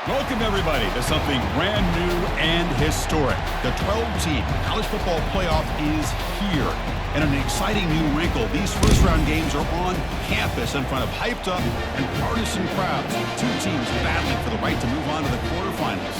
Welcome, everybody, to something brand new and historic. The 12-team college football playoff is here. And an exciting new wrinkle, these first-round games are on campus in front of hyped-up and partisan crowds. Two teams battling for the right to move on to the quarterfinals.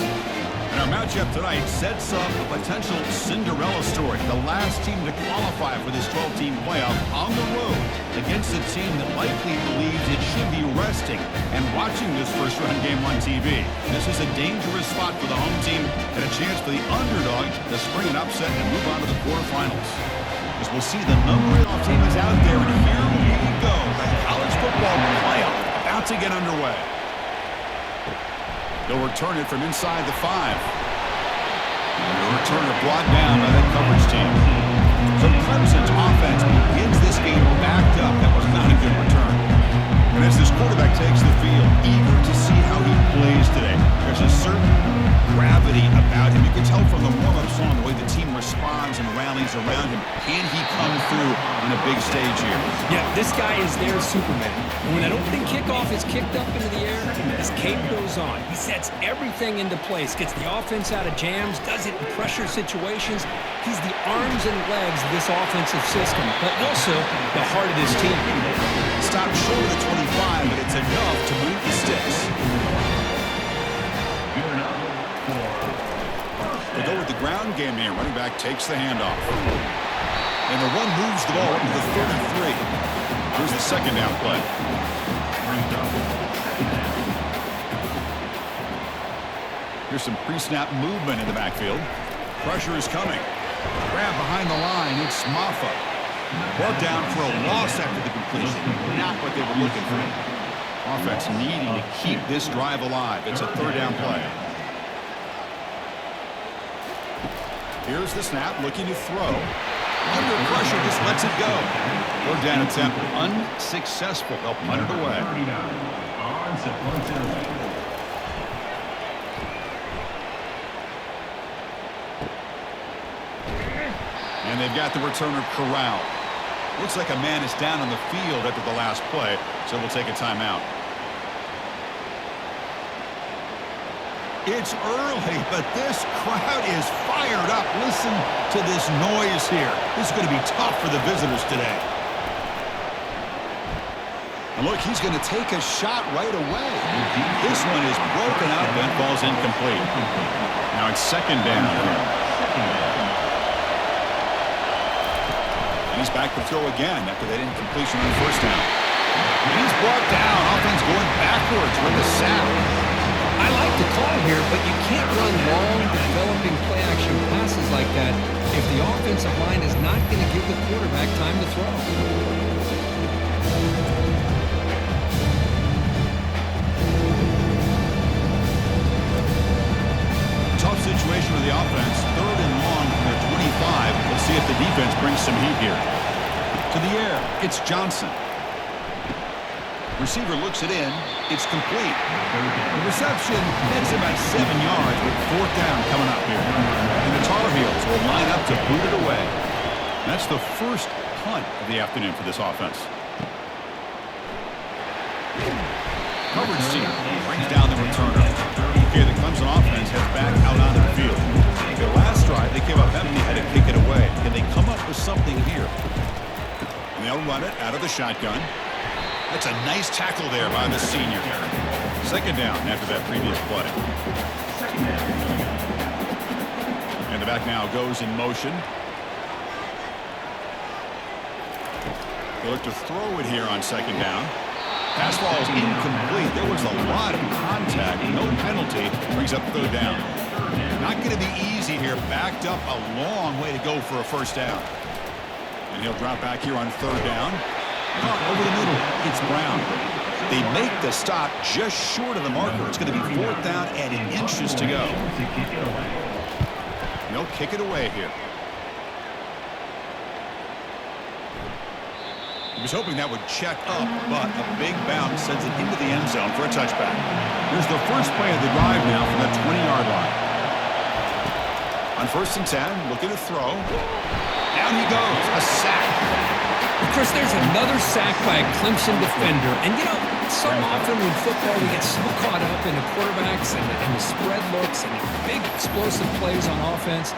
And our matchup tonight sets up a potential Cinderella story. The last team to qualify for this 12-team playoff on the road against a team that likely believes it should be resting and watching this first-round game on TV. This is a dangerous spot for the home team and a chance for the underdog to spring an upset and move on to the quarterfinals. As we'll see, the number of team is out there, and here we go. The college football playoff about to get underway. They'll return it from inside the 5. The returner brought down by that coverage team. So Clemson's offense begins this game backed up. That was not a good return. And as this quarterback takes the field, eager to see how he plays today, there's a certain gravity about him. You can tell from the warm-up song, the way the team responds and rallies around him. Can he come through on a big stage here? Yeah, this guy is their Superman. And when that opening kickoff is kicked up into the air, his cape goes on. He sets everything into place, gets the offense out of jams, does it in pressure situations. He's the arms and legs of this offensive system, but also the heart of this team. Stopped short of the 25, but it's enough to move the sticks. They go with the ground game here. Running back takes the handoff. And the run moves the ball into the 33. Here's the second down play. Here's some pre-snap movement in the backfield. Pressure is coming. Grab behind the line. It's Maffa. Brought down for a loss after the completion. Not what they were looking for. Offense needing to keep this drive alive. It's a third down play. Here's the snap, looking to throw. Under pressure, just lets it go. Third down attempt unsuccessful. They'll punt it away. And they've got the returner corralled. Looks like a man is down on the field after the last play, so we'll take a timeout. It's early, but this crowd is fired up. Listen to this noise here. This is going to be tough for the visitors today. And look, he's going to take a shot right away. This one is broken up and falls incomplete. Now it's second down here. He's back to throw again after that incompletion on first down. And he's brought down. Offense going backwards with the sack. I like the call here, but you can't run long, developing play-action passes like that if the offensive line is not going to give the quarterback time to throw. Tough situation for the offense. Third and long from their 25. We'll see if the defense brings some heat here. To the air, it's Johnson. Receiver looks it in. It's complete. The reception nets about 7 yards with fourth down coming up here. And the Tarheels will line up to boot it away. That's the first punt of the afternoon for this offense. Coverage team brings down the returner. Okay, the Clemson offense heads back out on the field. Their last drive, they came up empty, had to kick it away. Can they come up with something here? And they'll run it out of the shotgun. That's a nice tackle there by the senior. Second down after that previous play. And the back now goes in motion. They look to throw it here on second down. Pass ball is incomplete. There was a lot of contact. No penalty. Brings up third down. Not going to be easy here. Backed up a long way to go for a first down. And he'll drop back here on third down. Over the middle, it's Brown. They make the stop just short of the marker. It's going to be fourth down and inches to go. They'll kick it away here. He was hoping that would check up, but a big bounce sends it into the end zone for a touchback. Here's the first play of the drive now from the 20-yard line. On first and 10, looking to throw. Down he goes, a sack. Of course, there's another sack by a Clemson defender. And, you know, so often in football we get so caught up in the quarterbacks and the spread looks and the big explosive plays on offense.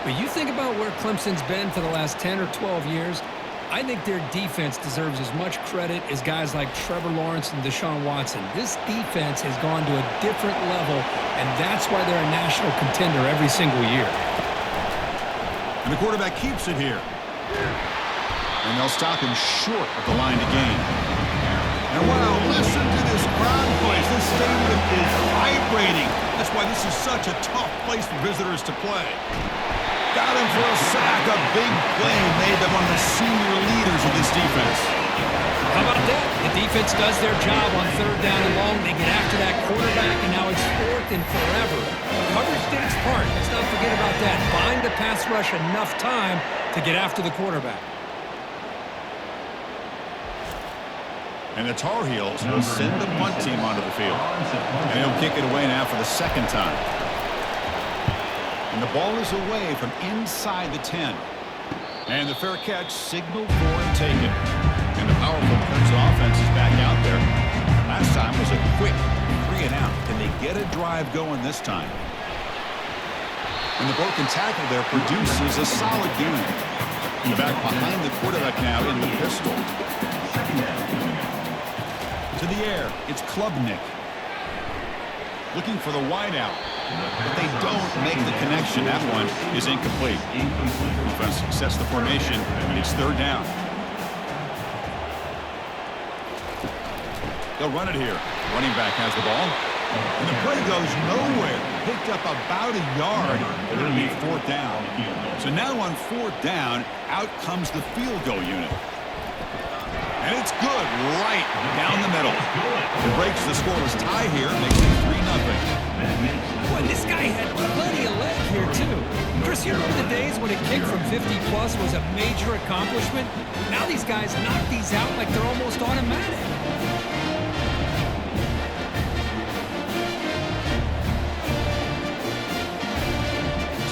But you think about where Clemson's been for the last 10 or 12 years, I think their defense deserves as much credit as guys like Trevor Lawrence and Deshaun Watson. This defense has gone to a different level, and that's why they're a national contender every single year. And the quarterback keeps it here. And they'll stop him short of the line to gain. And wow, listen to this crowd noise. This stadium is vibrating. That's why this is such a tough place for visitors to play. Got him for a sack. A big play made them one of the senior leaders of this defense. How about that? The defense does their job on third down and long. They get after that quarterback, and now it's fourth and forever. Coverage did its part. Let's not forget about that. Bind the pass rush enough time to get after the quarterback. And the Tar Heels will send the punt team onto the field. And he'll kick it away now for the second time. And the ball is away from inside the 10. And the fair catch signaled for and taken. And the powerful Clemson offense is back out there. Last time was a quick 3 and out. Can they get a drive going this time? And the broken tackle there produces a solid gain. The back behind the quarterback now in the pistol. To the air, it's Klubnik. Looking for the wideout. But they don't make the connection. That one is incomplete. Defense sets the formation, and it's third down. They'll run it here. Running back has the ball. And the play goes nowhere. Picked up about a yard, but it'll be fourth down. So now on fourth down, out comes the field goal unit. And it's good right down the middle. It breaks the scoreless tie here, makes it 3-0. Boy, this guy had plenty of leg here, too. Chris, you remember the days when a kick from 50-plus was a major accomplishment? Now these guys knock these out like they're almost automatic.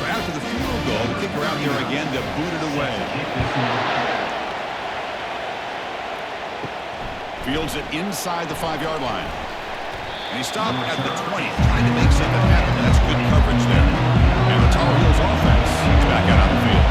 So after the field goal, the kicker out there again to boot it away. Fields it inside the 5-yard line. And he stopped at the 20, trying to make something happen. That's good coverage there. And the Tar Heels offense is back out on the field.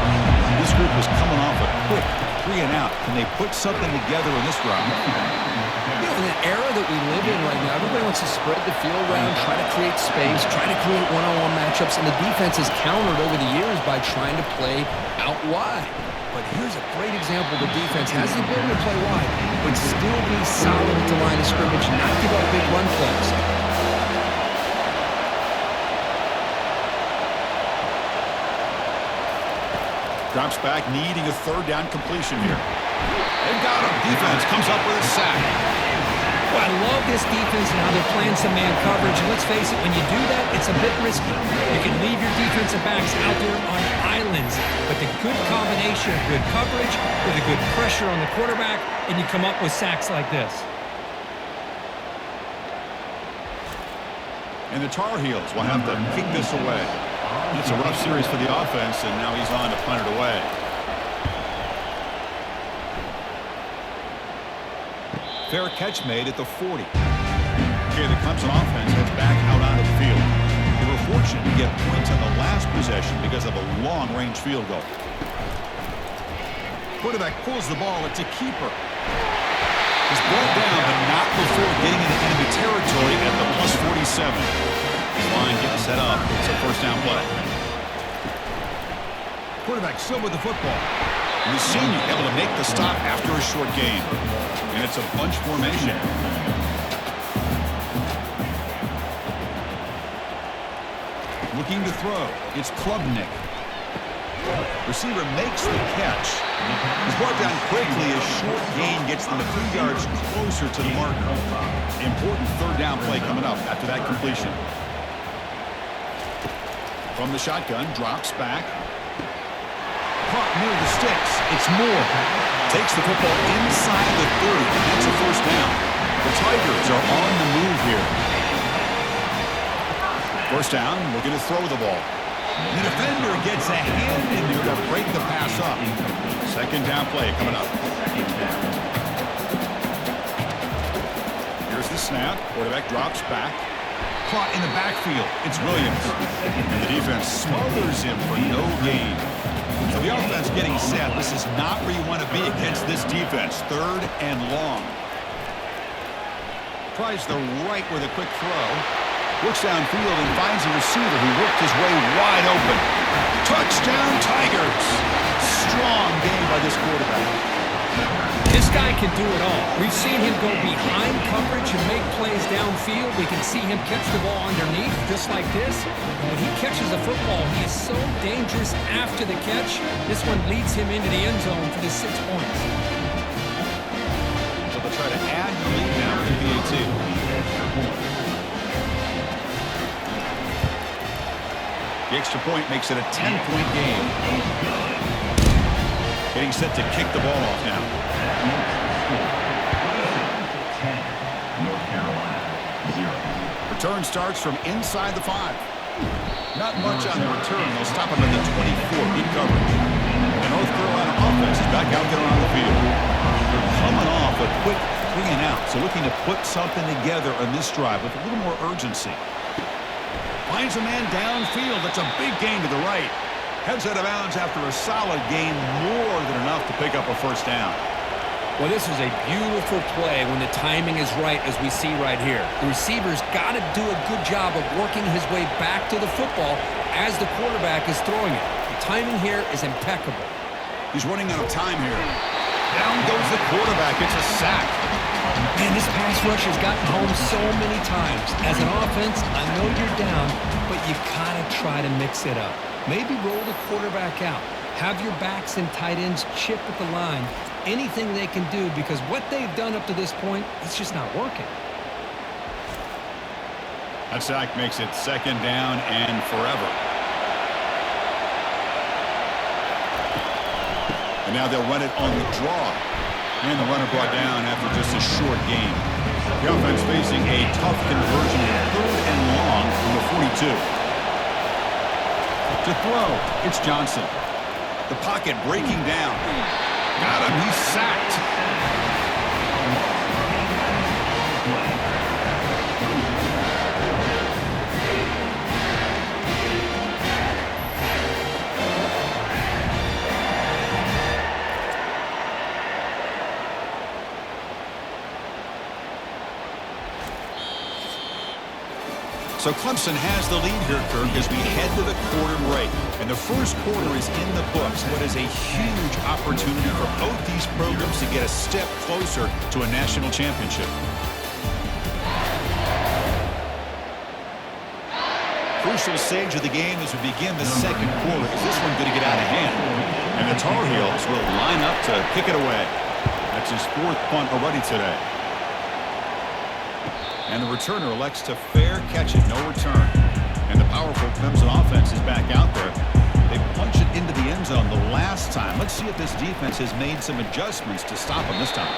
This group is coming off a quick 3 and out. Can they put something together in this drive? You know, in the era that we live in right now, everybody wants to spread the field around, try to create space, try to create one-on-one matchups, and the defense has countered over the years by trying to play out wide. But here's a great example. The defense has the ability to play wide, but still be solid at the line of scrimmage, not give up big run plays. Drops back, needing a third down completion here. They've got him. Defense comes up with a sack. Well, I love this defense and how they're playing some man coverage. And let's face it, when you do that, it's a bit risky. You can leave your defensive backs out there on islands. But the good combination of good coverage with a good pressure on the quarterback, and you come up with sacks like this. And the Tar Heels will have to kick this away. It's a rough series for the offense, and now he's on to punt it away. Fair catch made at the 40. Okay, the Clemson offense heads back out onto the field. They were fortunate to get points on the last possession because of a long-range field goal. Quarterback pulls the ball. It's a keeper. He's brought down, but not before getting into enemy territory at the plus 47. His line getting set up. It's a first down play. Quarterback still with the football. And the senior able to make the stop after a short gain. And it's a bunch formation. Looking to throw. It's Klubnik. Receiver makes the catch. He's brought down quickly. A short gain gets them a few yards closer to the marker. Important third down play coming up after that completion. From the shotgun, drops back. Caught near the sticks. It's Moore. Takes the football inside the 30. That's a first down. The Tigers are on the move here. First down, looking to throw the ball. The defender gets a hand in there to break the pass up. Second down play coming up. the snap. Quarterback drops back. Caught in the backfield. It's Williams. And the defense smothers him for no gain. So the offense getting set. This is not where you want to be against this defense. 3rd and long. Tries the right with a quick throw. Looks downfield and finds a receiver who worked his way wide open. Touchdown, Tigers. Strong game by this quarterback. This guy can do it all. We've seen him go behind coverage and make plays downfield. We can see him catch the ball underneath just like this. And when he catches a football, he is so dangerous after the catch. This one leads him into the end zone for the 6 points. So they'll try to add the lead now to the 18. The extra point makes it a 10-point game. Getting set to kick the ball off now. Return starts from inside the 5. Not much on the return. They'll stop him at the 24. Good coverage. The North Carolina offense is back out there on the field. They're coming off a quick 3 and out, so looking to put something together on this drive with a little more urgency. Finds a man downfield. That's a big gain to the right. Heads out of bounds after a solid gain, more than enough to pick up a first down. Well, this is a beautiful play when the timing is right, as we see right here. The receiver's got to do a good job of working his way back to the football as the quarterback is throwing it. The timing here is impeccable. He's running out of time here. Down goes the quarterback. It's a sack. Man, this pass rush has gotten home so many times. As an offense, I know you're down, but you gotta try to mix it up. Maybe roll the quarterback out. Have your backs and tight ends chip at the line. Anything they can do, because what they've done up to this point, it's just not working. That sack makes it 2nd down and forever. And now they'll run it on the draw. And the runner brought down after just a short gain. The offense facing a tough conversion in 3rd and long from the 42. To throw, it's Johnson. The pocket breaking down. Got him, he's sacked. So Clemson has the lead here, Kirk, as we head to the quarter break. And the first quarter is in the books. What is a huge opportunity for both these programs to get a step closer to a national championship. Crucial stage of the game as we begin the second quarter. Is this one going to get out of hand? And the Tar Heels will line up to kick it away. That's his 4th punt already today. And the returner elects to fair catch it, no return. And the powerful Clemson offense is back out there. They punched it into the end zone the last time. Let's see if this defense has made some adjustments to stop them this time.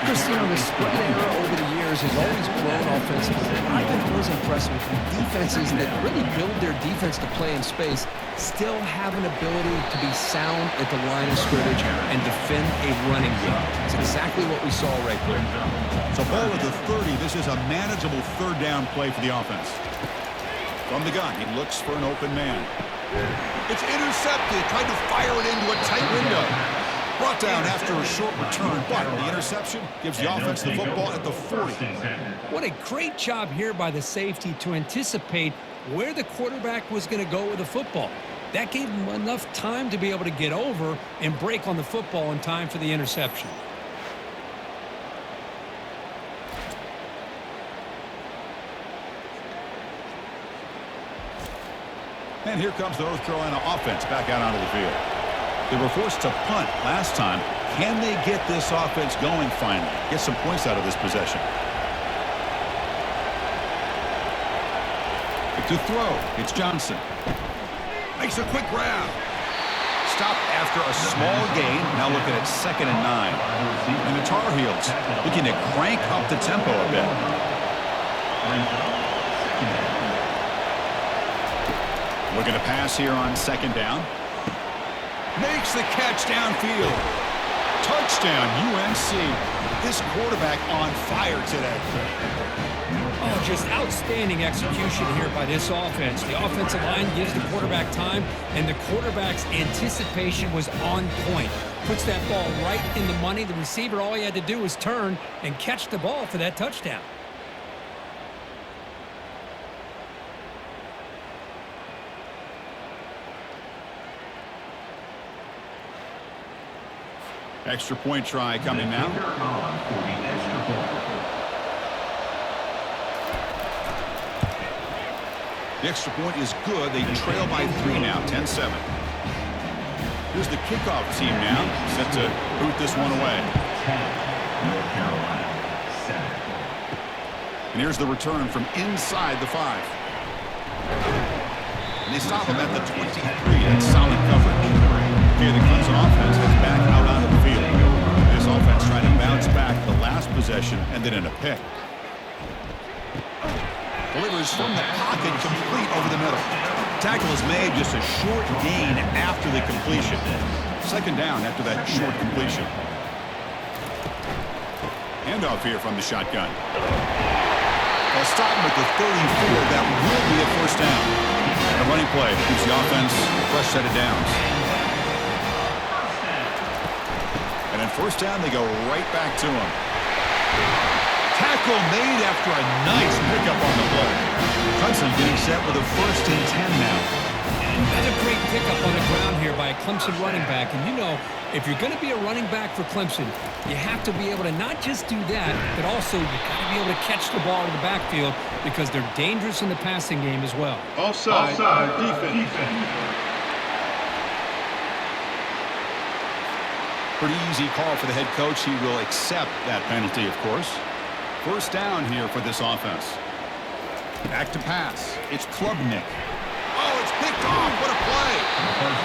Chris, you know, the spread era over the years has always grown offensively. I've been always impressed with defenses that really build their defense to play in space, still have an ability to be sound at the line of scrimmage and defend a running game. It's exactly what we saw right there. So ball at the 30. This is a manageable 3rd down play for the offense. From the gun, he looks for an open man. It's intercepted. Tried to fire it into a tight window. Brought down after a short return, but the interception gives the offense the football at the 40. What a great job here by the safety to anticipate where the quarterback was going to go with the football. That gave him enough time to be able to get over and break on the football in time for the interception. And here comes the North Carolina offense back out onto the field. They were forced to punt last time. Can they get this offense going finally? Get some points out of this possession. To throw, it's Johnson. Makes a quick grab. Stopped after a small gain. Now looking at 2nd and 9. And the Tar Heels looking to crank up the tempo a bit. Looking to pass here on 2nd down. Makes the catch downfield. Touchdown, UNC. This quarterback on fire today. Oh, just outstanding execution here by this offense. The offensive line gives the quarterback time, and the quarterback's anticipation was on point. Puts that ball right in the money. The receiver, all he had to do was turn and catch the ball for that touchdown. Extra point try coming now. The extra point is good. They trail by 3 now, 10-7. Here's the kickoff team now, set to boot this one away. And here's the return from inside the 5. And they stop him at the 23. That's solid coverage. Okay, the Clemson offense heads back out onto the field. This offense trying to bounce back the last possession and then in a pick. Delivers from the pocket, complete over the middle. Tackle is made, just a short gain after the completion. Second down after that short completion. Handoff here from the shotgun. They'll stop him at the 34. That will be a first down. A running play keeps the offense a fresh set of downs. And then first down, they go right back to him. Tackle made after a nice pickup on the play. Clemson getting set with a 1st and 10 now. Another great pickup on the ground here by a Clemson running back. And you know, if you're going to be a running back for Clemson, you have to be able to not just do that, but also you got to be able to catch the ball in the backfield because they're dangerous in the passing game as well. Offside defense. Pretty easy call for the head coach. He will accept that penalty, of course. First down here for this offense. Back to pass. It's Klubnik. Oh, it's picked off. What a play.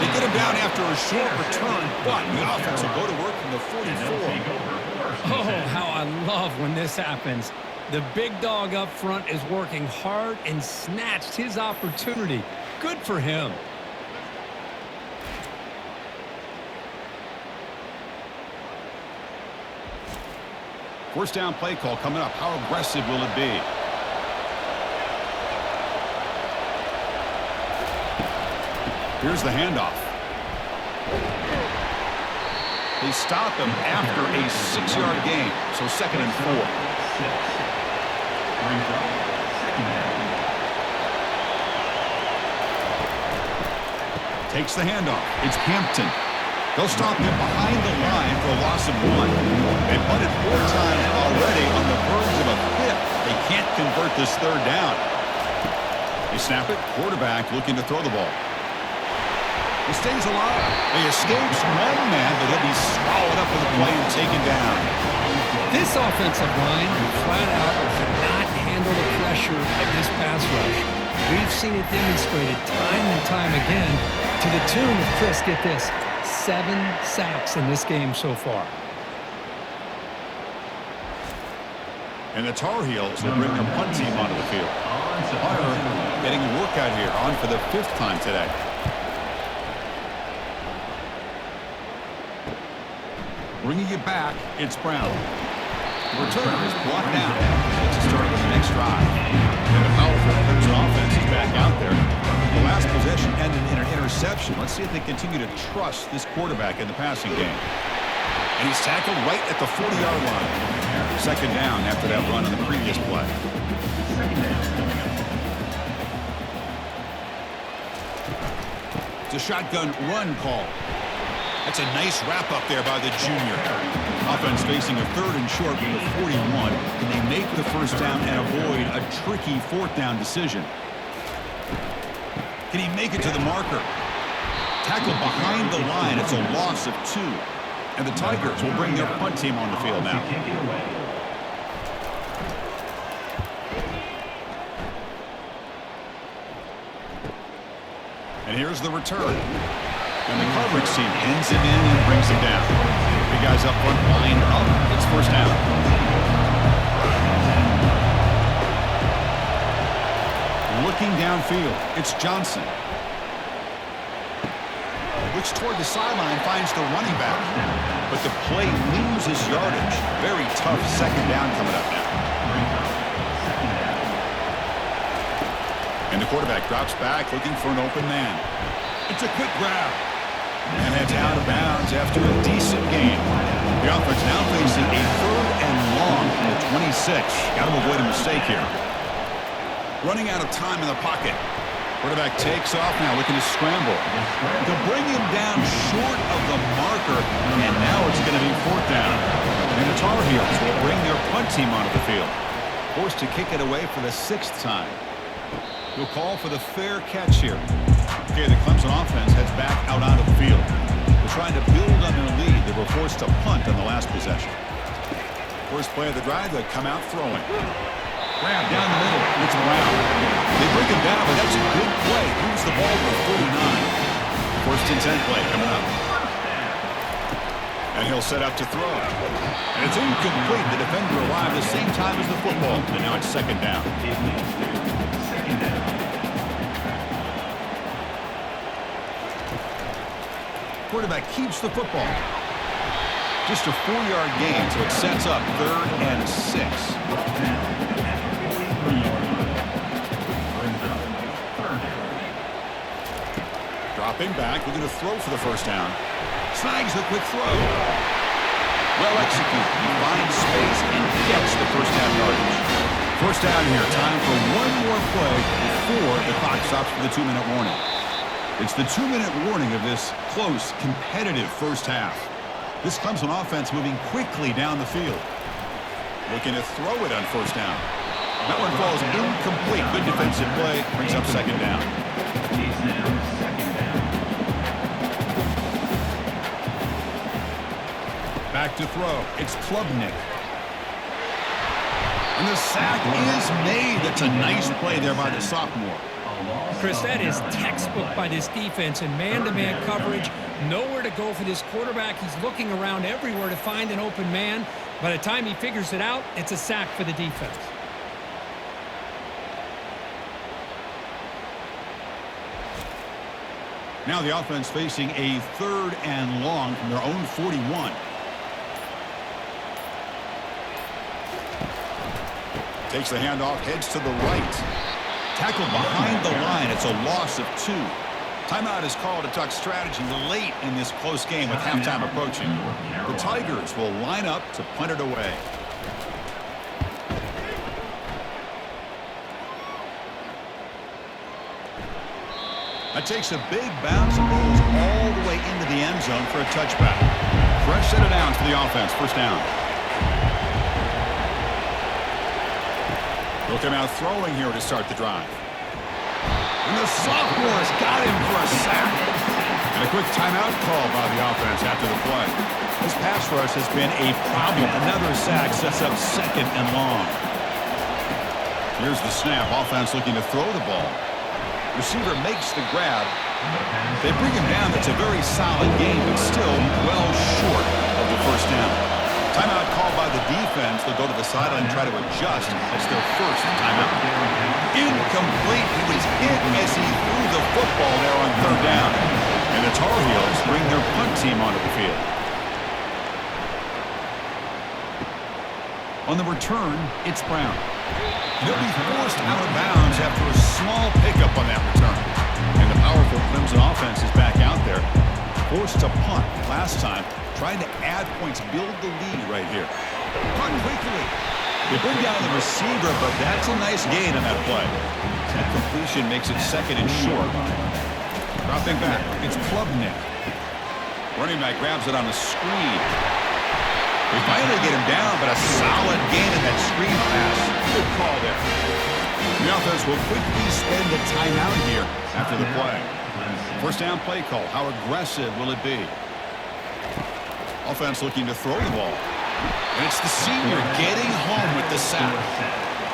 They get him down after a short return, but the offense will go to work from the 44. Oh, how I love when this happens. The big dog up front is working hard and snatched his opportunity. Good for him. First down play call coming up. How aggressive will it be? Here's the handoff. They stop him after a 6-yard gain. So 2nd and 4. Takes the handoff. It's Hampton. They'll stop him behind the line for a loss of 1. They've punted 4 times already on the verge of a 5th. They can't convert this 3rd down. They snap it. Quarterback looking to throw the ball. He stays alive. He escapes 1 man, but he'll be swallowed up with the play and taken down. This offensive line flat out cannot handle the pressure of this pass rush. We've seen it demonstrated time and time again to the tune of, Chris, get this, 7 sacks in this game so far. And the Tarheels will bring their punt team onto the field. Hunter getting a workout here, on for the 5th time today. Bringing it back, it's Brown. The return is blocked down. It's a start with the next drive. And the powerful Clemson offense is back out there. The last possession ended in an interception. Let's see if they continue to trust this quarterback in the passing game. And he's tackled right at the 40-yard line. 2nd down after that run on the previous play. It's a shotgun run call. That's a nice wrap-up there by the junior. Offense facing a 3rd and short from the 41. Can they make the first down and avoid a tricky 4th down decision? Can he make it to the marker? Tackled behind the line. It's a loss of 2. And the Tigers will bring their punt team on the field now. And here's the return. And the coverage team ends him in and brings him down. Big guys up front, line up. It's first down. Looking downfield, it's Johnson. Looks toward the sideline, finds the running back. But the play loses yardage. Very tough second down coming up now. And the quarterback drops back, looking for an open man. It's a quick grab. And it's out of bounds after a decent game. The offense now facing a 3rd and long from the 26. Got to avoid a mistake here. Running out of time in the pocket. Quarterback takes off now, looking to scramble. To bring him down short of the marker, and now it's going to be 4th down. And the Tarheels will bring their punt team onto the field. Forced to kick it away for the 6th time. He'll call for the fair catch here. Okay, the Clemson offense heads back out onto the field. They're trying to build on their lead. They were forced to punt on the last possession. First play of the drive, they come out throwing. Grab down the middle. It's Brown. They bring him down, but that's a good play. Moves the ball to 49. First and 10 play coming up. And he'll set up to throw. And it's incomplete. The defender arrived the same time as the football. And now it's 2nd down. Quarterback keeps the football. Just a 4-yard gain, so it sets up 3rd and 6. Dropping back, we're going to throw for the 1st down. Snags the quick throw. Well executed. He finds space and gets the 1st down yardage. 1st down here. Time for one more play before the clock stops for the 2-minute warning. It's the 2-minute warning of this close, competitive 1st half. This Clemson offense moving quickly down the field. Looking to throw it on 1st down. That one falls incomplete. Good defensive play. Brings up 2nd down. Back to throw. It's Klubnik. And the sack is made. That's a nice play there by the sophomore. Chris, that is textbook by this defense in man-to-man coverage. Nowhere to go for this quarterback. He's looking around everywhere to find an open man. By the time he figures it out, it's a sack for the defense. Now the offense facing a 3rd and long from their own 41. Takes the handoff, heads to the right. Tackled behind the line. It's a loss of 2. Timeout is called to talk strategy late in this close game with halftime approaching. The Tigers will line up to punt it away. That takes a big bounce and rolls all the way into the end zone for a touchback. Fresh set of downs for the offense. 1st down. They'll come out throwing here to start the drive. And the sophomore has got him for a sack. And a quick timeout call by the offense after the play. This pass rush has been a problem. Another sack sets up 2nd and long. Here's the snap. Offense looking to throw the ball. Receiver makes the grab. They bring him down. That's a very solid game, but still well short of the 1st down. Timeout called by the defense. They'll go to the sideline and try to adjust. That's their 1st timeout. Incomplete. He was hit as he threw the football there on 3rd down. And the Tar Heels bring their punt team onto the field. On the return, it's Brown. They'll be forced out of bounds after a small pickup on that return. And the powerful Clemson offense is back out there. Forced to punt last time. Trying to add points, build the lead right here. Punt quickly. They bring down the receiver, but that's a nice gain on that play. That completion makes it 2nd and short. Dropping back, it's Klubnik. Running back grabs it on the screen. We finally get him down, but a solid gain in that screen pass. Good call there. The offense will quickly spend a timeout here after the play. 1st down play call. How aggressive will it be? Offense looking to throw the ball. And it's the senior getting home with the sack.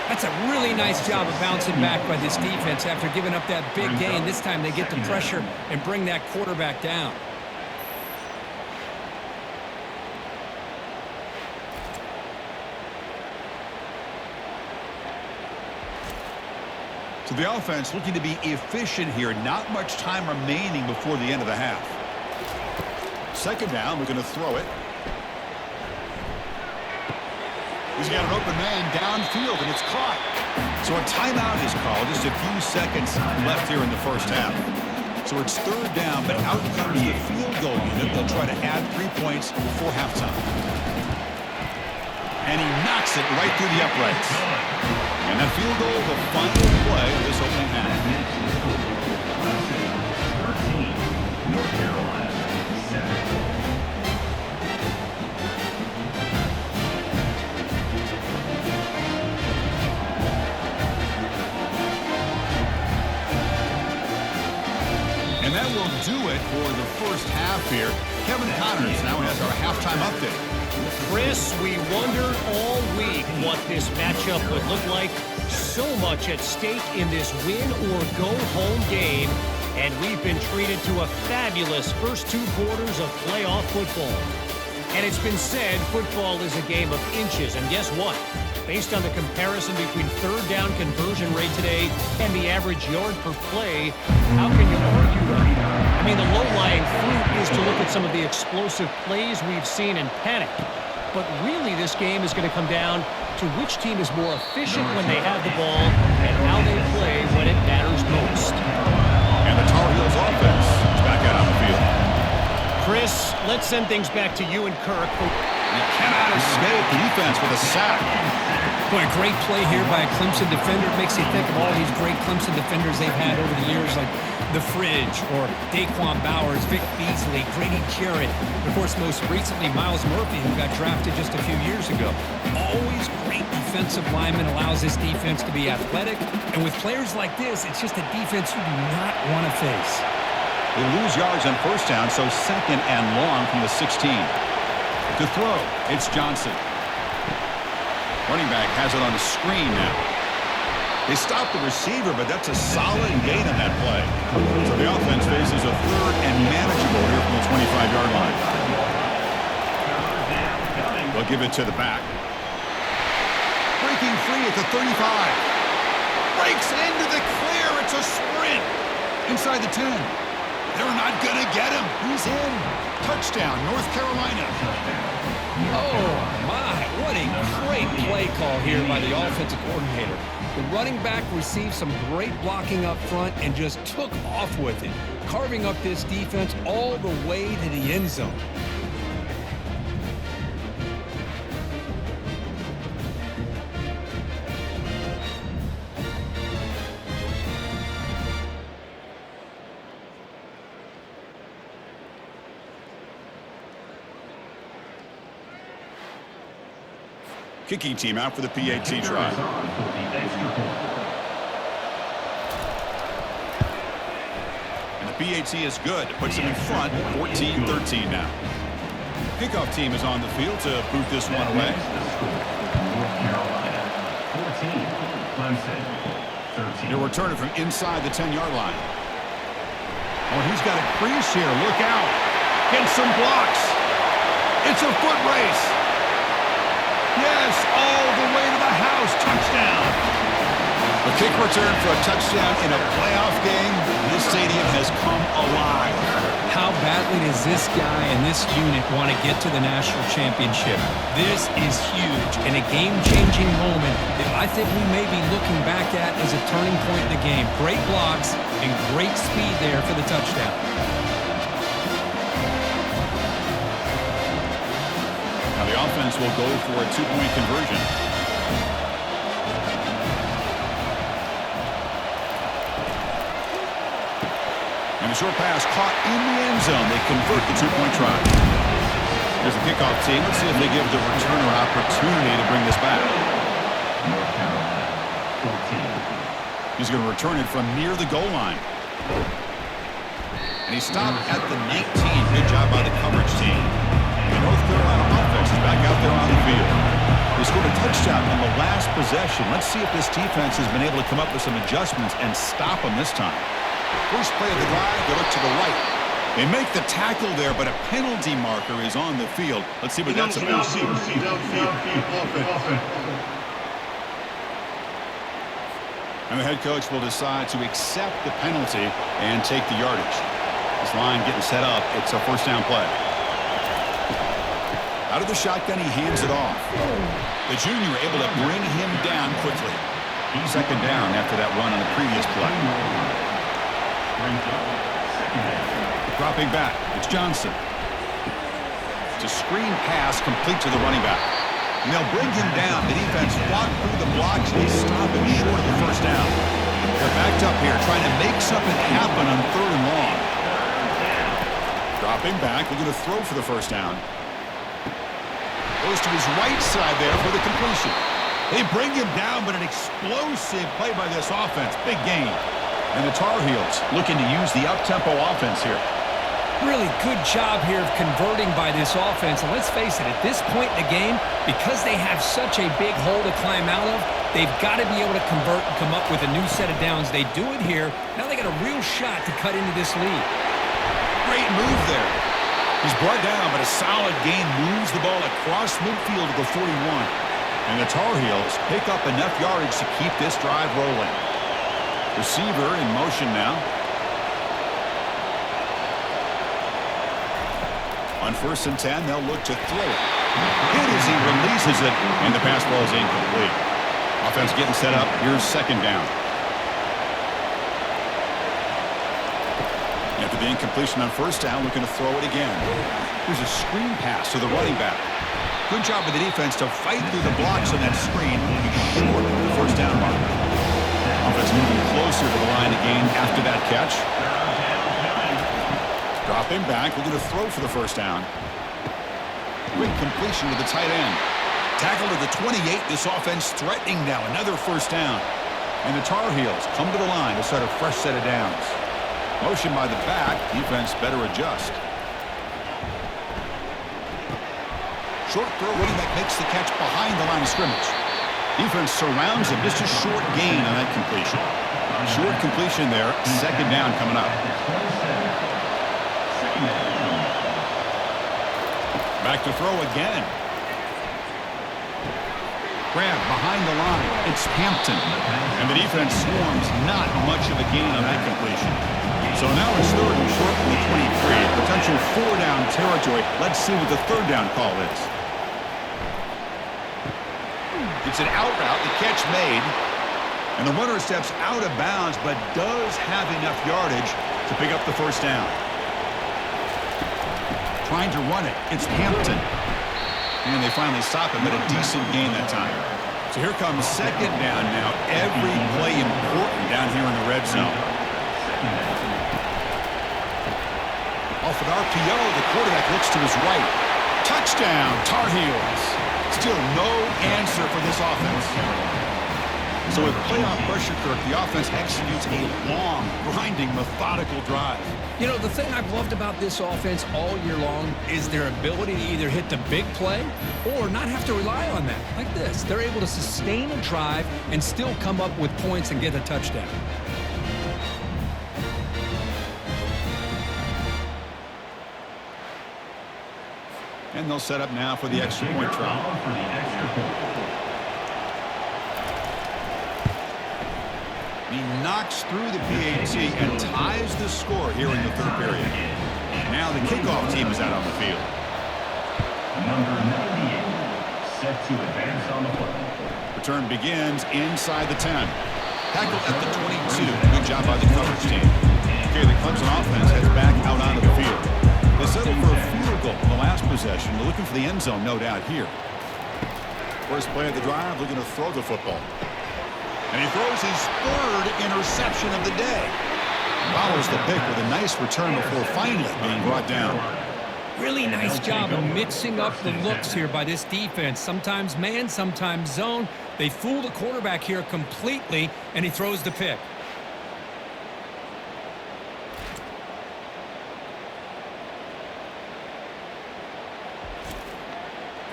That's a really nice job of bouncing back by this defense after giving up that big gain. This time they get the pressure and bring that quarterback down. So the offense looking to be efficient here. Not much time remaining before the end of the half. Second down, we're going to throw it. He's got an open man downfield, and it's caught. So a timeout is called. Just a few seconds left here in the first half. So it's third down, but out comes the field goal unit. They'll try to add 3 points before halftime. And he knocks it right through the uprights. And that field goal, the final play of this opening half. 13, North Carolina, 7. And that will do it for the first half here. Kevin Connors now has our halftime update. Chris, we wondered all week what this matchup would look like. So much at stake in this win-or-go-home game, and we've been treated to a fabulous first 2 quarters of playoff football. And it's been said football is a game of inches, and guess what? Based on the comparison between third down conversion rate today and the average yard per play, how can you argue that? I mean, the low-lying fruit is to look at some of the explosive plays we've seen in panic. But really, this game is going to come down to which team is more efficient when they have the ball and how they play when it matters most. And the Tarheels offense is back out on the field. Chris, let's send things back to you and Kirk. He cannot escape defense with a sack. Boy, a great play here by a Clemson defender. It makes you think of all these great Clemson defenders they've had over the years, like The Fridge or Daquan Bowers, Vic Beasley, Grady Jarrett. Of course, most recently, Miles Murphy, who got drafted just a few years ago. Always great defensive lineman, allows this defense to be athletic. And with players like this, it's just a defense you do not want to face. They lose yards on first down, so second and long from the 16. To throw, it's Johnson. Running back has it on the screen now. They stop the receiver, but that's a solid gain on that play. So the offense faces a third and manageable here from the 25-yard line. They'll give it to the back. Breaking free at the 35. Breaks into the clear. It's a sprint. Inside the 10. They're not going to get him. He's in. Touchdown, North Carolina. Oh, my. What a great play call here by the offensive coordinator. The running back received some great blocking up front and just took off with it, carving up this defense all the way to the end zone. Kicking team out for the PAT try. And the PAT is good. Puts them in front, 14-13 now. Kickoff team is on the field to boot this one away. North Carolina, 14, Clemson, 13. They'll return it from inside the 10-yard line. Oh, he's got a crease here. Look out. Get some blocks. It's a foot race. Yes, all the way to the house. Touchdown. A kick return for a touchdown in a playoff game. This stadium has come alive. How badly does this guy and this unit want to get to the national championship? This is huge and a game-changing moment that I think we may be looking back at as a turning point in the game. Great blocks and great speed there for the touchdown. Now the offense will go for a 2-point conversion. And a short pass caught in the end zone. They convert the 2-point try. Here's the kickoff team. Let's see if they give the returner opportunity to bring this back. North Carolina, 14. He's going to return it from near the goal line. And he stopped at the 19. Good job by the coverage team. The North Carolina offense is back out there on the field. They scored a touchdown on the last possession. Let's see if this defense has been able to come up with some adjustments and stop them this time. First play of the drive, they look to the right. They make the tackle there, but a penalty marker is on the field. Let's see what that's about. And the head coach will decide to accept the penalty and take the yardage. This line getting set up. It's a first down play. Out of the shotgun, he hands it off. The junior able to bring him down quickly. Second down after that run on the previous play. Dropping back, it's Johnson. It's a screen pass complete to the running back. And they'll bring him down. The defense fought through the blocks. They stop him short of the first down. They're backed up here trying to make something happen on 3rd and long. Dropping back, they're going to throw for the first down. Goes to his right side there for the completion. They bring him down, but an explosive play by this offense. Big gain. And the Tar Heels looking to use the up-tempo offense here. Really good job here of converting by this offense. And let's face it, at this point in the game, because they have such a big hole to climb out of, they've got to be able to convert and come up with a new set of downs. They do it here. Now they got a real shot to cut into this lead. Great move there. He's brought down, but a solid gain moves the ball across midfield to the 41. And the Tar Heels pick up enough yardage to keep this drive rolling. Receiver in motion now. On 1st and 10, they'll look to throw it. Hit as he releases it, and the pass ball is incomplete. Offense getting set up. Here's 2nd down. After the incompletion on 1st down, looking to throw it again. Here's a screen pass to the running back. Good job of the defense to fight through the blocks on that screen. He's short of the 1st down mark. Offense moving closer to the line again after that catch. Dropping back, we're going to throw for the 1st down. Quick completion to the tight end. Tackled at the 28. This offense threatening now. Another 1st down. And the Tar Heels come to the line to start a fresh set of downs. Motion by the back. Defense better adjust. Short throw, running back makes the catch behind the line of scrimmage. Defense surrounds him. Just a short gain on that completion. Short completion there. 2nd down coming up. Back to throw again. Grab behind the line. It's Hampton. And the defense swarms. Not much of a gain on that completion. So now it's 3rd and short from the 23. Potential 4-down territory. Let's see what the 3rd down call is. It's an out route. The catch made. And the runner steps out of bounds, but does have enough yardage to pick up the 1st down. Trying to run it. It's Hampton. And they finally stop him at a decent gain that time. So here comes 2nd down now. Every play important down here in the red zone. Off an RPO, the quarterback looks to his right. Touchdown, Tar Heels. Still no answer for this offense. So with playoff pressure, Kirk, the offense executes a long, grinding, methodical drive. You know, the thing I've loved about this offense all year long is their ability to either hit the big play or not have to rely on that. Like this. They're able to sustain a drive and still come up with points and get a touchdown. And they'll set up now for the extra point try. He knocks through the PAT and ties the score here in the 3rd period. Now the kickoff team is out on the field. Number 98, set to advance on the play. Return begins inside the 10. Tackled at the 22. Good job by the coverage team. Okay, the Clemson offense heads back out onto the field. They settled for a field goal in the last possession. They're looking for the end zone, no doubt, here. First play of the drive, looking to throw the football. And he throws his 3rd interception of the day. Follows the pick with a nice return before finally being brought down. Really nice job of mixing up the looks here by this defense. Sometimes man, sometimes zone. They fool the quarterback here completely, and he throws the pick.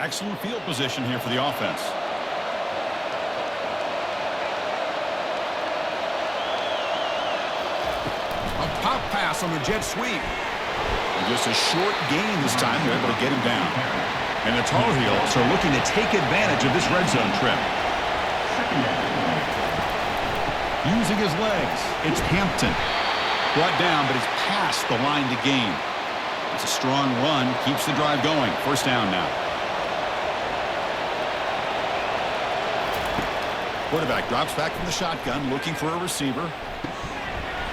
Excellent field position here for the offense. A pop pass on the jet sweep. And just a short gain this time. They're able to get him down. And the Tar Heels are looking to take advantage of this red zone trip. Using his legs, it's Hampton. Brought down, but it's past the line to gain. It's a strong run. Keeps the drive going. 1st down now. Quarterback drops back from the shotgun, looking for a receiver.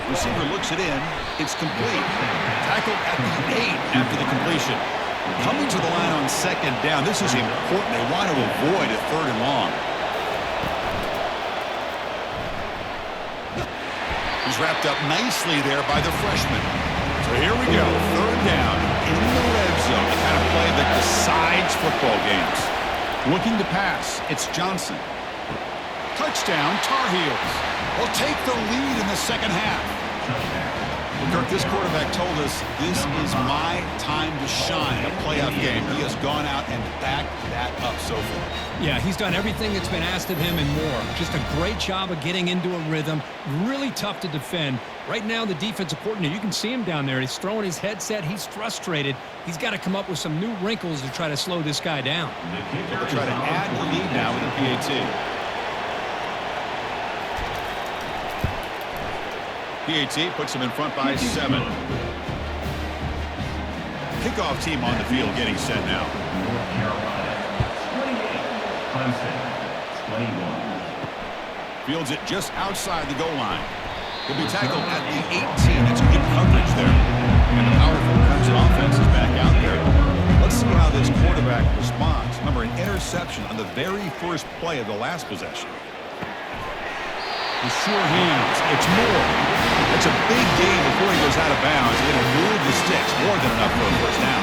Receiver looks it in. It's complete. Tackled at the 8 after the completion. Coming to the line on second down. This is important. They want to avoid a 3rd and long. He's wrapped up nicely there by the freshman. So here we go. 3rd down in the red zone. The kind of play that decides football games. Looking to pass. It's Johnson. Touchdown, Tarheels. Will take the lead in the second half. Kirk, this quarterback told us this is my time to shine in a playoff game. He has gone out and backed that up so far. Yeah, he's done everything that's been asked of him and more. Just a great job of getting into a rhythm. Really tough to defend. Right now, the defensive coordinator, you can see him down there. He's throwing his headset. He's frustrated. He's got to come up with some new wrinkles to try to slow this guy down. They'll try to add the lead now with the PAT. PAT puts him in front by 7. Kickoff team on the field getting set now. North Carolina, 28. Clemson, 21. Fields it just outside the goal line. He'll be tackled at the 18. That's good coverage there. And the powerful Clemson offense is back out there. Let's see how this quarterback responds. Remember, an interception on the very first play of the last possession. The sure hands. It's more. It's a big gain before he goes out of bounds. He's going to move the sticks. More than enough for a first down.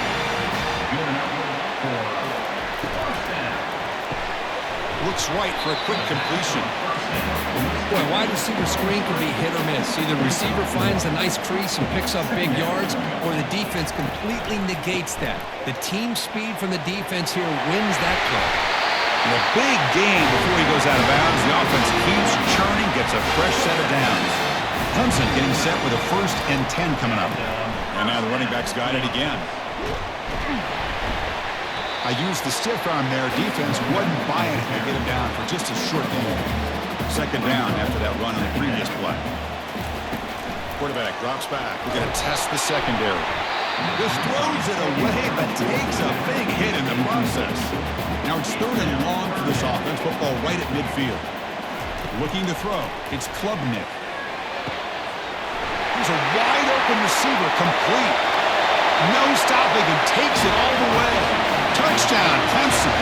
Looks right for a quick completion. Boy, wide receiver screen can be hit or miss. Either receiver finds a nice crease and picks up big yards, or the defense completely negates that. The team speed from the defense here wins that play. And a big gain before he goes out of bounds. The offense keeps churning, gets a fresh set of downs. Clemson getting set with a 1st and 10 coming up. And now the running back's got it again. I used the stiff arm there. Defense wasn't buying it to get him down for just a short gain. 2nd down after that run on the previous play. Quarterback drops back. We're going to test the secondary. Just throws it away, but takes a big hit in the process. Now it's 3rd and long for this offense. Football right at midfield. Looking to throw. It's Klubnik. There's a wide open receiver, complete. No stopping, and takes it all the way. Touchdown, Clemson.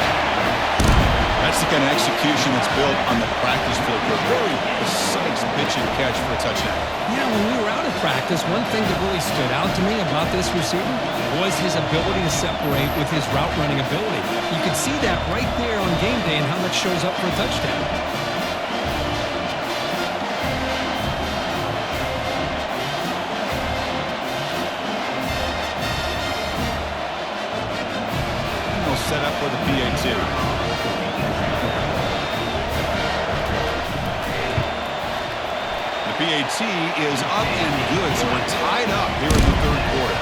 That's the kind of execution that's built on the practice field. A very precise pitch and catch for a touchdown. Yeah, when we were out of practice, one thing that really stood out to me about this receiver was his ability to separate with his route running ability. You can see that right there on game day and how much shows up for a touchdown. Set up for the PAT. The PAT is up and good, so we're tied up here in the 3rd quarter.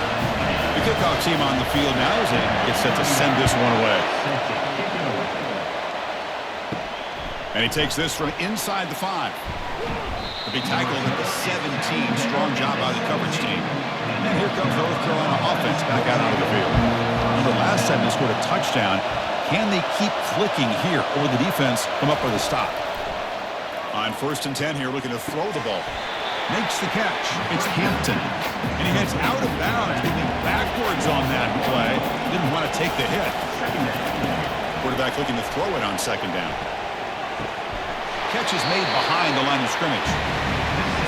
The kickoff team on the field now as they get set to send this one away. And he takes this from inside the 5. To be tackled at the 17. Strong job by the coverage team. And here comes North Carolina offense back out onto the field. Remember, last time they scored a touchdown. Can they keep clicking here, or the defense come up with a stop? On 1st and 10 here, looking to throw the ball. Makes the catch. It's Hampton. And he heads out of bounds, moving backwards on that play. Didn't want to take the hit. Quarterback looking to throw it on 2nd down. Catch is made behind the line of scrimmage.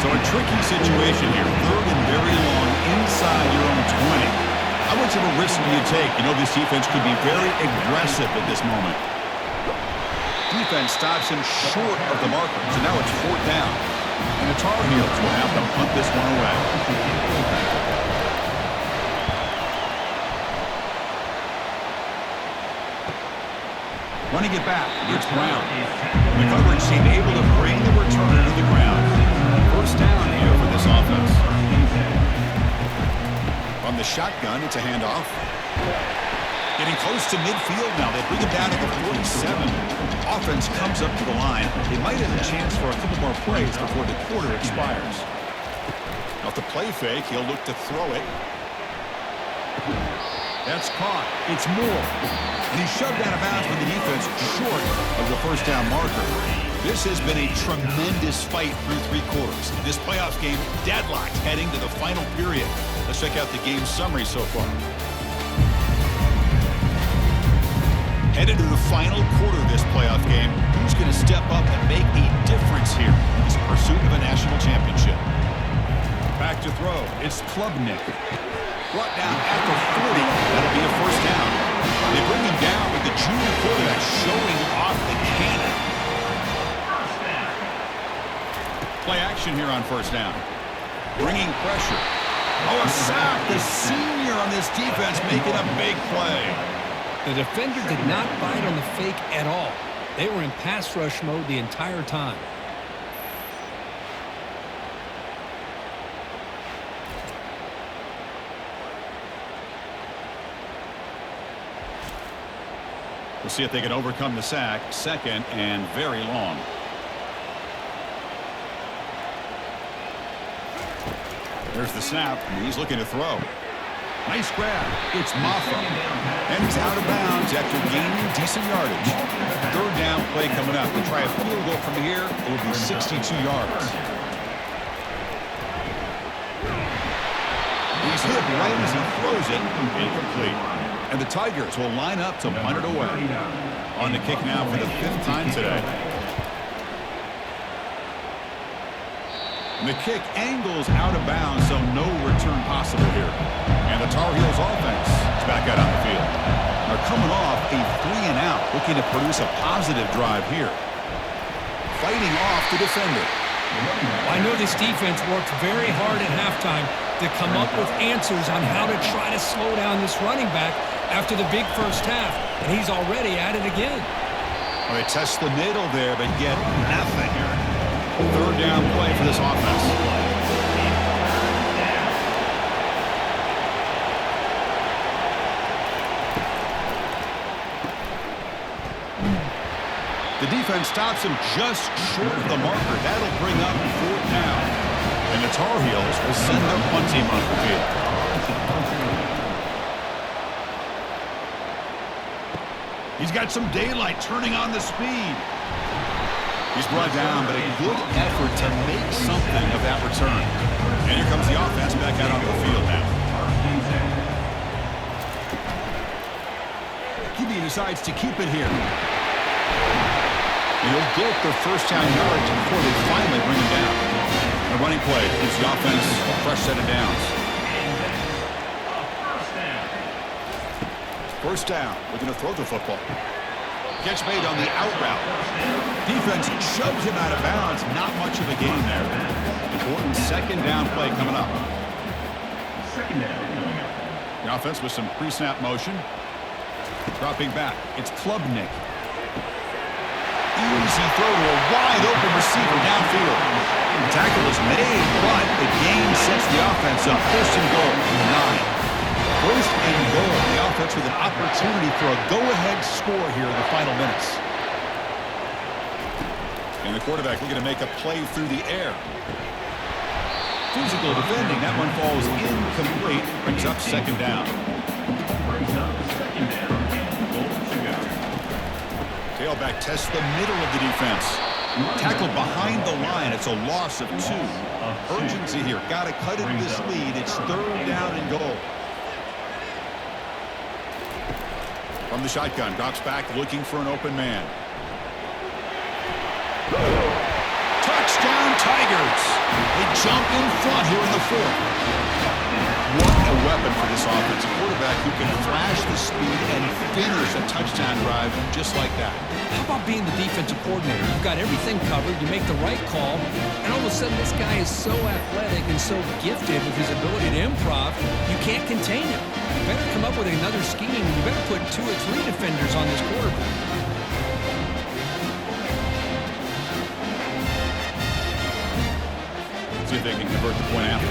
So a tricky situation here. 3rd and very long inside your own 20. How much of a risk do you take? You know this defense could be very aggressive at this moment. Defense stops him short of the marker. So now it's 4th down. And the Tar Heels will have to punt this one away. Running it back, it's Brown. The coverage team able to bring the returner to the ground. 1st down here for this offense. From the shotgun, it's a handoff. Getting close to midfield now. They bring it down at the 47. Offense comes up to the line. They might have a chance for a couple more plays before the quarter expires. Now, the play fake, he'll look to throw it. That's caught. It's Moore. And he's shoved out of bounds with the defense short of the 1st down marker. This has been a tremendous fight through 3 quarters. This playoff game deadlocked heading to the final period. Let's check out the game summary so far. Headed to the final quarter of this playoff game, who's going to step up and make a difference here in this pursuit of a national championship? Back to throw. It's Klubnik. Brought down at the 40. That'll be a first down. They bring him down with the junior quarterback showing off the cannon. Play action here on first down. Bringing pressure. Oh, a sack. The senior on this defense making a big play. The defender did not bite on the fake at all. They were in pass rush mode the entire time. We'll see if they can overcome the sack. Second and very long. There's the snap, and he's looking to throw. Nice grab. It's Maffa. And he's out of bounds after gaining decent yardage. Third down play coming up. They try a field goal from here. It will be 62 yards. He's hit right as he throws it. Incomplete. And the Tigers will line up to punt it away. On the kick now for the 5th time today. And the kick angles out of bounds, so no return possible here. And the Tarheels offense is back out on the field. They're coming off a 3-and-out, looking to produce a positive drive here. Fighting off the defender. I know this defense worked very hard at halftime to come up with answers on how to try to slow down this running back after the big first half, and he's already at it again. Well, they test the middle there, but get nothing. Third down play for this offense. The defense stops him just short of the marker. That'll bring up 4th down. And the Tar Heels will send their punt team on the field. He's got some daylight turning on the speed. He's brought down, but a good effort to make something of that return. And here comes the offense back out on the field now. QB decides to keep it here. And he'll get the first down yard before they finally bring him down. A running play gives the offense a fresh set of downs. First down, looking to throw the football. Catch made on the out route. Defense shoves him out of bounds. Not much of a gain there. Important second down play coming up. Second down coming up. The offense with some pre-snap motion. Dropping back. It's Klubnik. Easy throw to a wide-open receiver downfield. The tackle is made, but the gain sets the offense up. First and goal, 9. First and goal. The offense with an opportunity for a go-ahead score here in the final minutes. And the quarterback looking to make a play through the air. Physical defending. That one falls incomplete. Brings up second down. Brings up second down. Goal to go. Tailback tests the middle of the defense. Tackled behind the line. It's a loss of 2. Urgency here. Got to cut into this lead. It's third down and goal. From the shotgun, drops back looking for an open man. Touchdown Tigers! They jump in front here in the 4th. What a weapon for this offense. A quarterback who can flash the speed and finish a touchdown drive just like that. How about being the defensive coordinator? You've got everything covered, you make the right call, and all of a sudden this guy is so athletic and so gifted with his ability to improv, you can't contain him. You better come up with another scheme. You better put 2 or 3 defenders on this quarterback. See if they can convert the point after.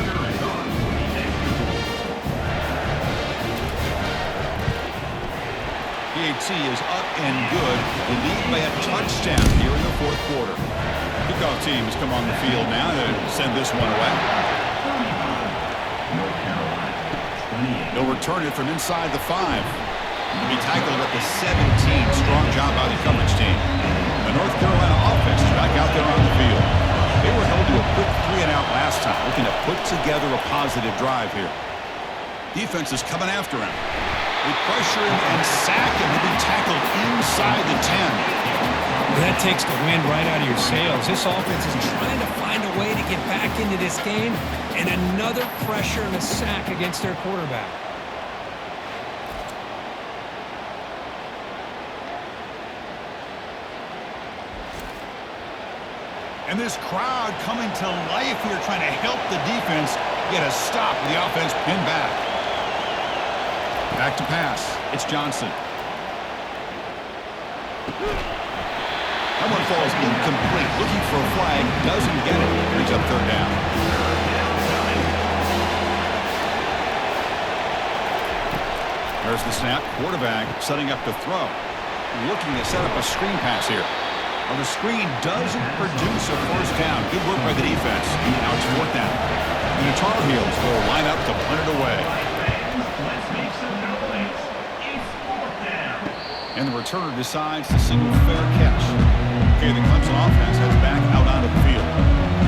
PAT is up and good. They lead by a touchdown here in the 4th quarter. Kickoff team has come on the field now to send this one away. They'll return it from inside the 5. He'll be tackled at the 17. Strong job by the coverage team. North Carolina offense is back out there on the field. They were held to a quick 3-and-out last time, looking to put together a positive drive here. Defense is coming after him. They pressure him and sack him. He'll be tackled inside the 10. That takes the wind right out of your sails. This offense is trying to find a way to get back into this game, and another pressure and a sack against their quarterback. And this crowd coming to life here, trying to help the defense get a stop with the offense pinned back. Back to pass. It's Johnson. That one falls incomplete. Looking for a flag. Doesn't get it. Brings up third down. There's the snap. Quarterback setting up to throw. Looking to set up a screen pass here. Well, the screen doesn't produce a first down. Good work by the defense. Now it's fourth down. And the Tarheels will line up to punt it away. Let's make some noise. It's fourth down. And the returner decides to single fair catch. Okay, the Clemson offense heads back out onto the field,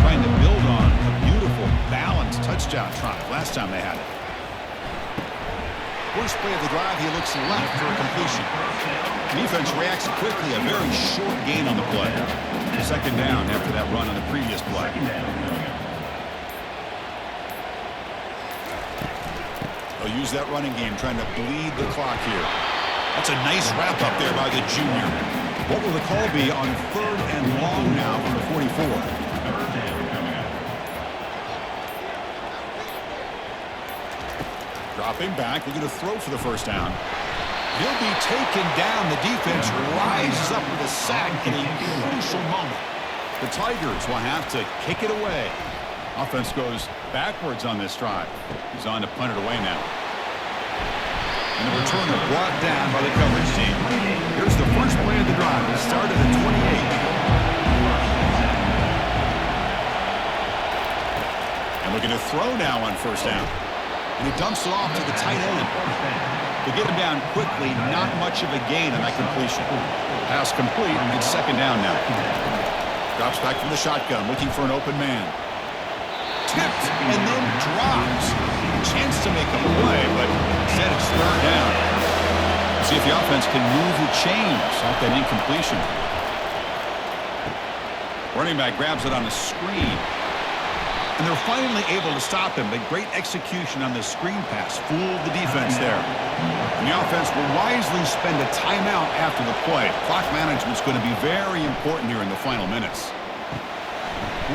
trying to build on a beautiful, balanced touchdown try last time they had it. First play of the drive, he looks left for a completion. Defense reacts quickly, a very short gain on the play. Second down after that run on the previous play. They'll use that running game, trying to bleed the clock here. That's a nice wrap up there by the junior. What will the call be on third and long now from the 44? Dropping back, looking to throw for the first down. He'll be taken down. The defense rises up with a sack in a crucial moment. The Tigers will have to kick it away. Offense goes backwards on this drive. He's on to punt it away now. And the returner brought down by the coverage team. Here's the first play of the drive. It started at 28. And looking to throw now on first down. And he dumps it off to the tight end. To get him down quickly, not much of a gain on that completion. Pass complete, and it's second down now. Drops back from the shotgun, looking for an open man. Tipped, and then drops. Chance to make a play, but instead it's third down. See if the offense can move the chains off that incompletion. Running back grabs it on the screen. And they're finally able to stop him, but great execution on the screen pass. Fooled the defense there. And the offense will wisely spend a timeout after the play. Clock management's going to be very important here in the final minutes.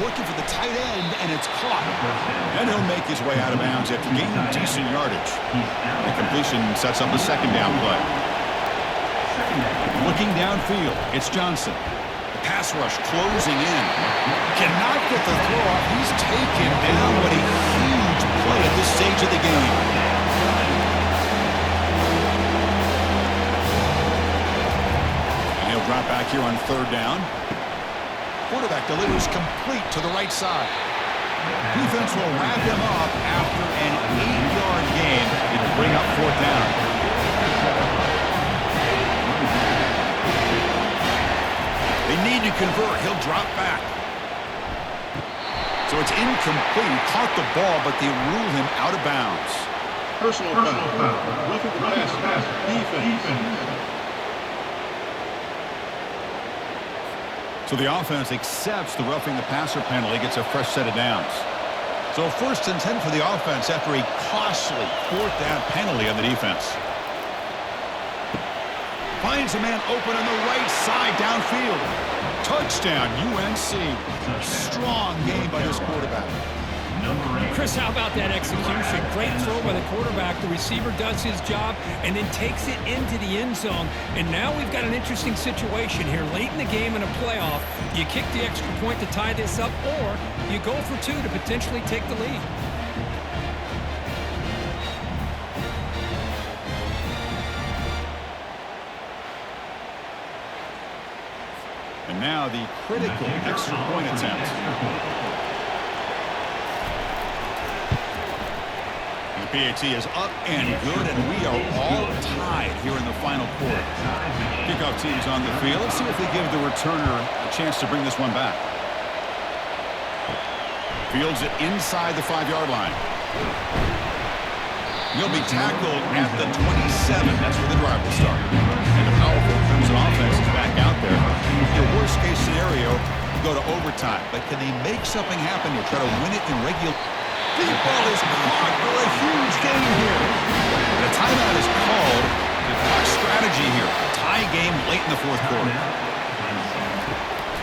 Looking for the tight end, and it's caught. And he'll make his way out of bounds after gaining decent yardage. The completion sets up a second down play. Looking downfield, it's Johnson. The pass rush closing in. Cannot get the throw off. He's taken down. What a huge play at this stage of the game. And he'll drop back here on third down. Quarterback delivers complete to the right side. Defense will wrap him up after an 8-yard gain. It'll bring up fourth down. They need to convert. He'll drop back. So it's incomplete. He caught the ball, but they rule him out of bounds. Personal foul. Roughing the pass. Defense. So the offense accepts the roughing the passer penalty, gets a fresh set of downs. So first and 10 for the offense after a costly fourth down penalty on the defense. Finds a man open on the right side downfield. Touchdown, UNC. Strong game by this quarterback. Chris, how about that execution? Great throw by the quarterback. The receiver does his job and then takes it into the end zone. And now we've got an interesting situation here. Late in the game in a playoff, you kick the extra point to tie this up, or you go for two to potentially take the lead. And now the critical extra point attempt. PAT is up and good, and we are all tied here in the final quarter. Kickoff team's on the field. Let's see if they give the returner a chance to bring this one back. Fields it inside the 5-yard line. He'll be tackled at the 27. That's where the drive will start. And the powerful Clemson offense is back out there. Your worst-case scenario, go to overtime. But can they make something happen to try to win it in regular? Deep ball is caught for a huge gain here. The timeout is called. The clock strategy here. Tie game late in the fourth quarter.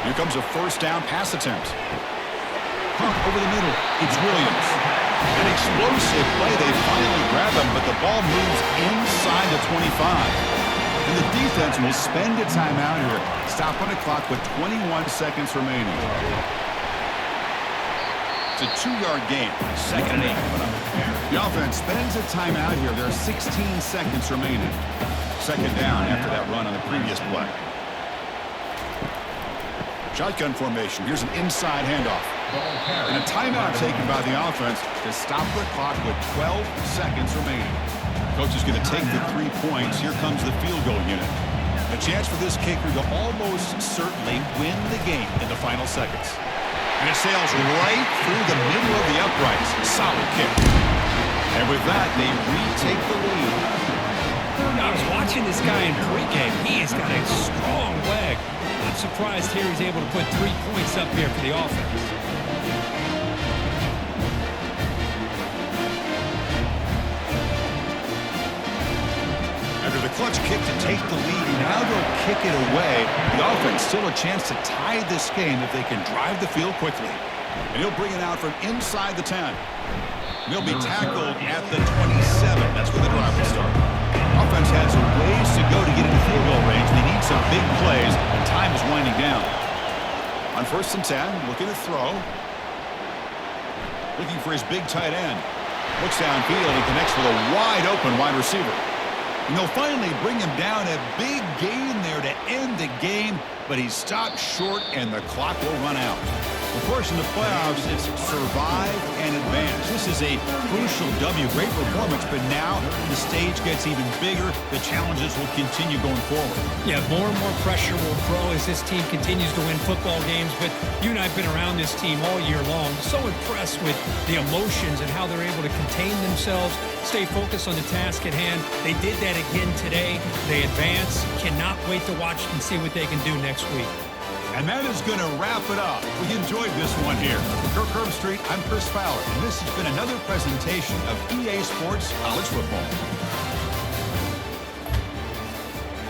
Here comes a first down pass attempt. Hunt over the middle. It's Williams. An explosive play. They finally grab him, but the ball moves inside the 25. And the defense will spend a timeout here. Stop on the clock with 21 seconds remaining. It's a 2-yard gain. 2nd and 8 coming up. The offense spends a timeout here. There are 16 seconds remaining. 2nd down after that run on the previous play. Shotgun formation. Here's an inside handoff. And a timeout taken by the offense to stop the clock with 12 seconds remaining. Coach is going to take the 3 points. Here comes the field goal unit. A chance for this kicker to almost certainly win the game in the final seconds. And it sails right through the middle of the uprights. Solid kick. And with that, they retake the lead. I was watching this guy in pregame. He has got a strong leg. I'm surprised here he's able to put 3 points up here for the offense. After the clutch kick to take the lead, now they'll kick it away. The offense still a chance to tie this game if they can drive the field quickly. And he'll bring it out from inside the 10. And he'll be tackled at the 27. That's where the drive will start. Offense has a ways to go to get into field goal range. They need some big plays, and time is winding down. On 1st and 10, looking to throw. Looking for his big tight end. Looks downfield and connects with a wide-open wide receiver. And they'll finally bring him down. A big gain there to end the game, but he's stopped short, and the clock will run out. Of course, in the playoffs, it's survive and advance. This is a crucial W. Great performance, but now the stage gets even bigger. The challenges will continue going forward. Yeah, more and more pressure will grow as this team continues to win football games. But you and I have been around this team all year long. So impressed with the emotions and how they're able to contain themselves, stay focused on the task at hand. They did that again today. They advance. Cannot wait to watch and see what they can do next week. And that is going to wrap it up. We enjoyed this one here. For Kirk Street, I'm Chris Fowler, and this has been another presentation of EA Sports College Football.